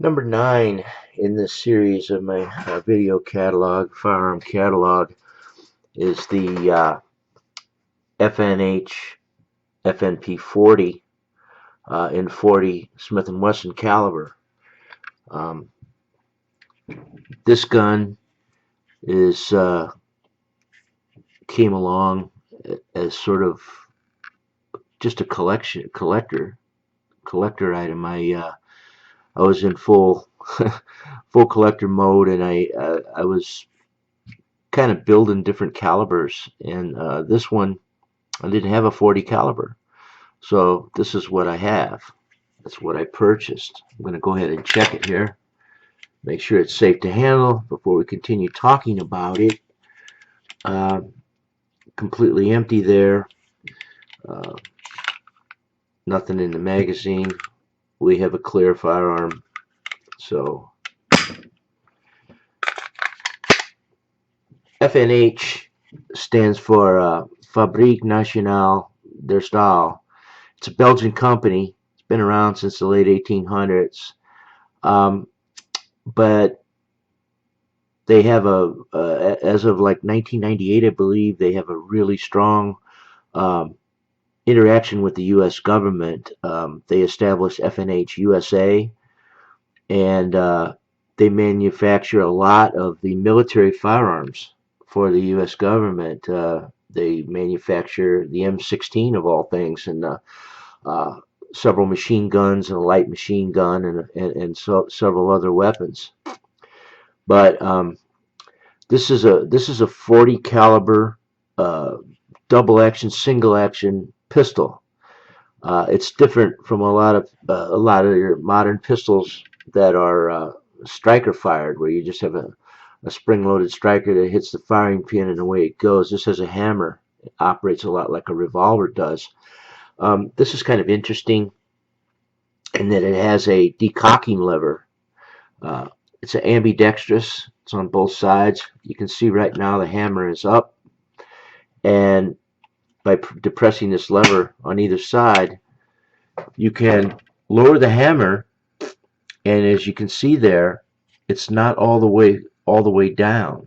Number 9 in this series of my video catalog, firearm catalog, is the FNH FNP 40 in 40 Smith & Wesson caliber. Um, this gun is came along as sort of just a collector item. I was in full full collector mode, and I was kind of building different calibers, and this one I didn't have a 40 caliber, so this is what I have. That's what I purchased. I'm going to go ahead and check it here, make sure it's safe to handle before we continue talking about it. uh, Completely empty there. uh, Nothing in the magazine. We have a clear firearm. So FNH stands for Fabrique Nationale der Stahl. It's a Belgian company. It's been around since the late 1800s. But they have as of like 1998, I believe, they have a really strong um, interaction with the U.S. government. They established FNH USA, and they manufacture a lot of the military firearms for the U.S. government. They manufacture the M16 of all things, and uh, several machine guns and a light machine gun, and several other weapons. But this is a 40 caliber double action, single action pistol. It's different from a lot of your modern pistols that are striker fired, where you just have a spring loaded striker that hits the firing pin and away it goes. This has a hammer. It operates a lot like a revolver does. This is kind of interesting in that it has a decocking lever. Uh, it's an ambidextrous. It's on both sides. You can see right now the hammer is up, and by depressing this lever on either side, you can lower the hammer, and as you can see there, it's not all the way down.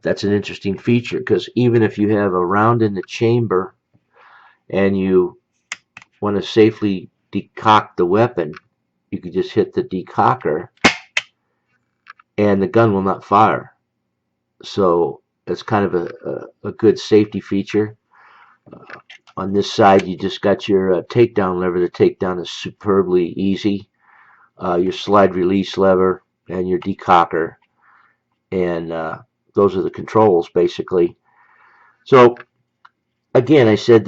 That's an interesting feature, because even if you have a round in the chamber and you want to safely decock the weapon, you can just hit the decocker and the gun will not fire. So it's kind of a good safety feature. On this side, you just got your takedown lever. The takedown is superbly easy. Your slide release lever and your decocker, and those are the controls basically. So again, I said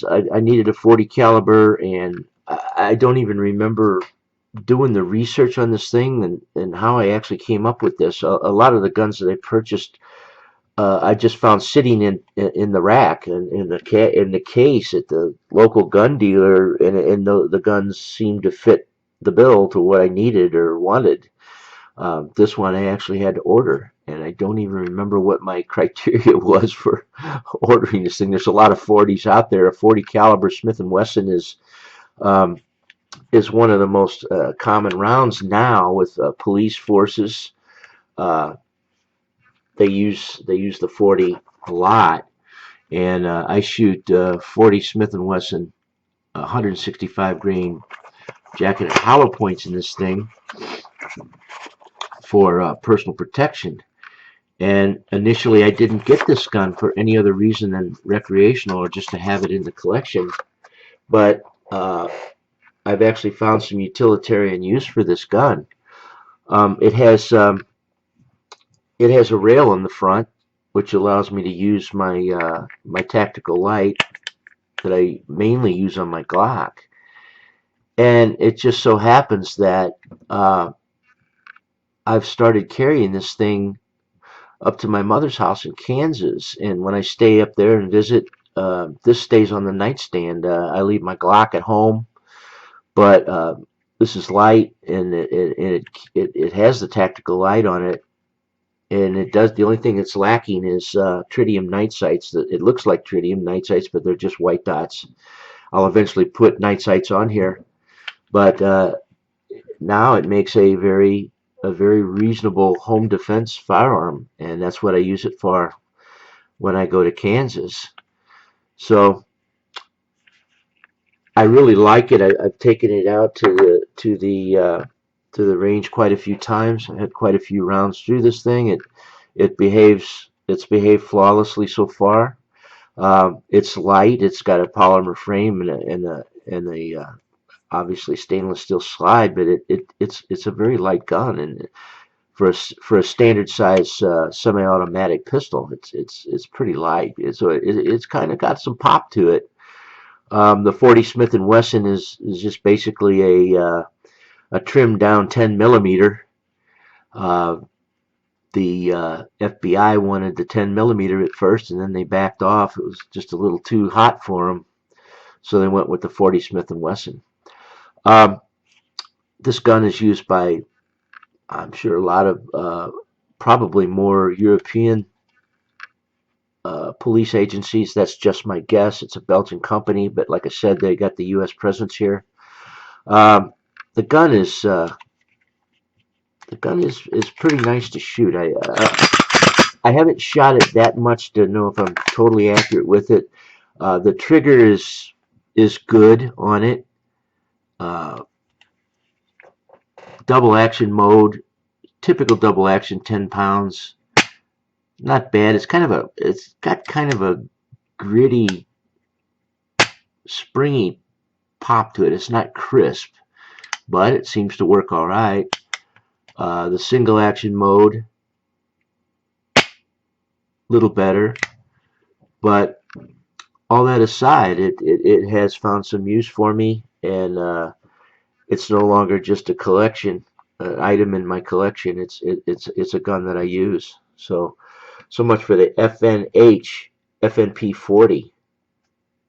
I needed a 40 caliber, and I don't even remember doing the research on this thing, and how I actually came up with this. A lot of the guns that I purchased, I just found sitting in the rack and in the case at the local gun dealer, and the guns seemed to fit the bill to what I needed or wanted. This one I actually had to order, and I don't even remember what my criteria was for ordering this thing. There's a lot of 40s out there. A 40 caliber Smith & Wesson um, is one of the most common rounds now with police forces. Uh, they use the 40 a lot, and I shoot 40 Smith & Wesson 165 grain jacketed hollow points in this thing for personal protection. And initially, I didn't get this gun for any other reason than recreational or just to have it in the collection. But I've actually found some utilitarian use for this gun. Um, it has um, it has a rail in the front, which allows me to use my tactical light that I mainly use on my Glock. And it just so happens that I've started carrying this thing up to my mother's house in Kansas, and when I stay up there and visit, this stays on the nightstand. I leave my Glock at home, but this is light, and it has the tactical light on it, and it does. The only thing it's lacking is tritium night sights. It looks like tritium night sights, but they're just white dots. I'll eventually put night sights on here, but now it makes a very reasonable home defense firearm, and that's what I use it for when I go to Kansas. So I really like it. I've taken it out to the range quite a few times. I had quite a few rounds through this thing. It's behaved flawlessly so far. It's light. It's got a polymer frame and a obviously stainless steel slide, but it's a very light gun, and for a standard size semi-automatic pistol, it's pretty light. It's kind of got some pop to it. The 40 Smith and Wesson is just basically a trimmed down 10 millimeter. Uh, the FBI wanted the 10 millimeter at first, and then they backed off. It was just a little too hot for them, so they went with the 40 Smith and Wesson. Um, this gun is used by, I'm sure, a lot of probably more European police agencies. That's just my guess. It's a Belgian company, but like I said, they got the U.S. presence here. Um, the gun is pretty nice to shoot. I haven't shot it that much to know if I'm totally accurate with it. The trigger is good on it. Uh, Double action mode, typical double action, 10 pounds. Not bad. It's got kind of a gritty, springy pop to it. It's not crisp, but it seems to work all right. The single action mode, a little better, but all that aside, it has found some use for me, and it's no longer just a collection item in my collection. It's a gun that I use. So much for the FNH FNP 40.